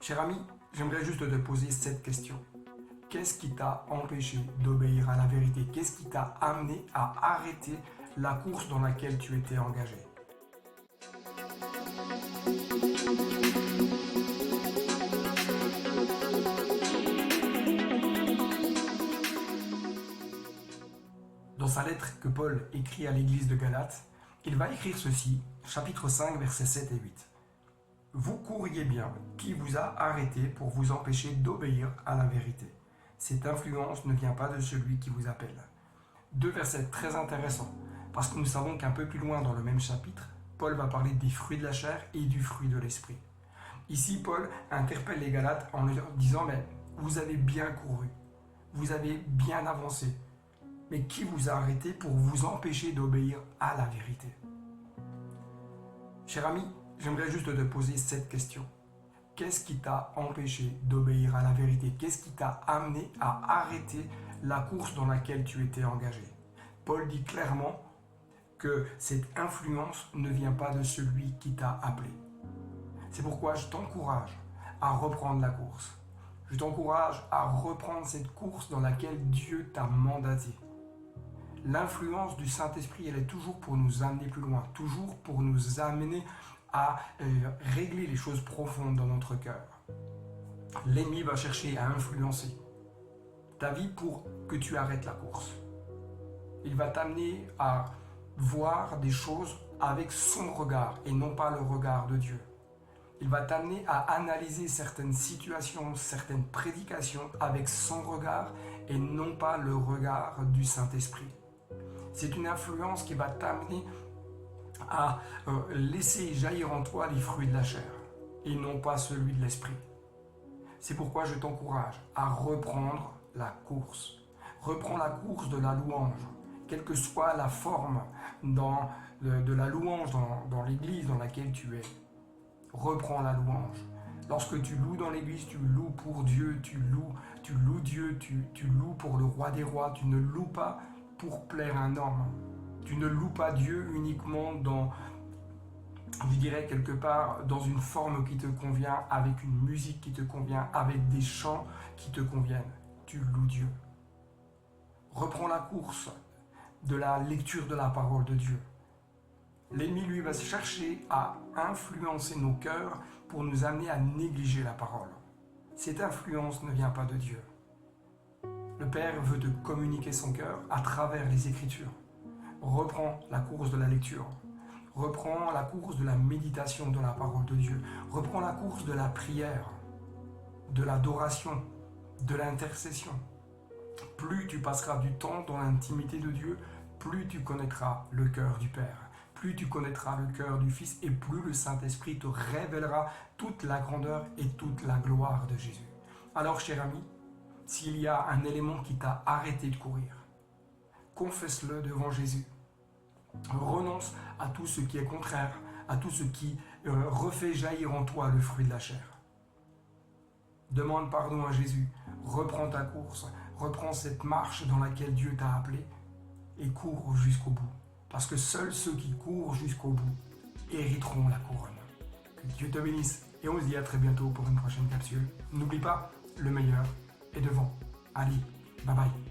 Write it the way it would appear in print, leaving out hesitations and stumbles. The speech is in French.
Cher ami, j'aimerais juste te poser cette question. Qu'est-ce qui t'a empêché d'obéir à la vérité? Qu'est-ce qui t'a amené à arrêter la course dans laquelle tu étais engagé? Dans sa lettre que Paul écrit à l'église de Galate, il va écrire ceci, chapitre 5, versets 7 et 8. Vous courriez bien, qui vous a arrêté pour vous empêcher d'obéir à la vérité? Cette influence ne vient pas de celui qui vous appelle. Deux versets très intéressants, parce que nous savons qu'un peu plus loin dans le même chapitre, Paul va parler des fruits de la chair et du fruit de l'esprit. Ici, Paul interpelle les Galates en leur disant, mais vous avez bien couru, vous avez bien avancé, mais qui vous a arrêté pour vous empêcher d'obéir à la vérité? Cher ami, j'aimerais juste te poser cette question. Qu'est-ce qui t'a empêché d'obéir à la vérité? Qu'est-ce qui t'a amené à arrêter la course dans laquelle tu étais engagé? Paul dit clairement que cette influence ne vient pas de celui qui t'a appelé. C'est pourquoi je t'encourage à reprendre la course. Je t'encourage à reprendre cette course dans laquelle Dieu t'a mandaté. L'influence du Saint-Esprit, elle est toujours pour nous amener plus loin, toujours pour nous amener à régler les choses profondes dans notre cœur. L'ennemi va chercher à influencer ta vie pour que tu arrêtes la course. Il va t'amener à voir des choses avec son regard et non pas le regard de Dieu. Il va t'amener à analyser certaines situations, certaines prédications avec son regard et non pas le regard du Saint-Esprit. C'est une influence qui va t'amener à laisser jaillir en toi les fruits de la chair et non pas celui de l'esprit. C'est pourquoi je t'encourage à reprendre la course. Reprends la course de la louange, quelle que soit la forme de la louange dans l'église dans laquelle tu es. Reprends la louange. Lorsque tu loues dans l'église, tu loues pour Dieu, tu loues Dieu, tu loues pour le roi des rois, tu ne loues pas pour plaire à un homme. Tu ne loues pas Dieu uniquement je dirais quelque part, dans une forme qui te convient, avec une musique qui te convient, avec des chants qui te conviennent. Tu loues Dieu. Reprends la course de la lecture de la parole de Dieu. L'ennemi, lui, va chercher à influencer nos cœurs pour nous amener à négliger la parole. Cette influence ne vient pas de Dieu. Le Père veut te communiquer son cœur à travers les Écritures. Reprends la course de la lecture. Reprends la course de la méditation de la parole de Dieu. Reprends la course de la prière, de l'adoration, de l'intercession. Plus tu passeras du temps dans l'intimité de Dieu, plus tu connaîtras le cœur du Père. Plus tu connaîtras le cœur du Fils et plus le Saint-Esprit te révélera toute la grandeur et toute la gloire de Jésus. Alors, cher ami, s'il y a un élément qui t'a arrêté de courir, confesse-le devant Jésus. Renonce à tout ce qui est contraire, à tout ce qui refait jaillir en toi le fruit de la chair. Demande pardon à Jésus, reprends ta course, reprends cette marche dans laquelle Dieu t'a appelé et cours jusqu'au bout. Parce que seuls ceux qui courent jusqu'au bout hériteront la couronne. Que Dieu te bénisse et on se dit à très bientôt pour une prochaine capsule. N'oublie pas, le meilleur est devant. Allez, bye bye.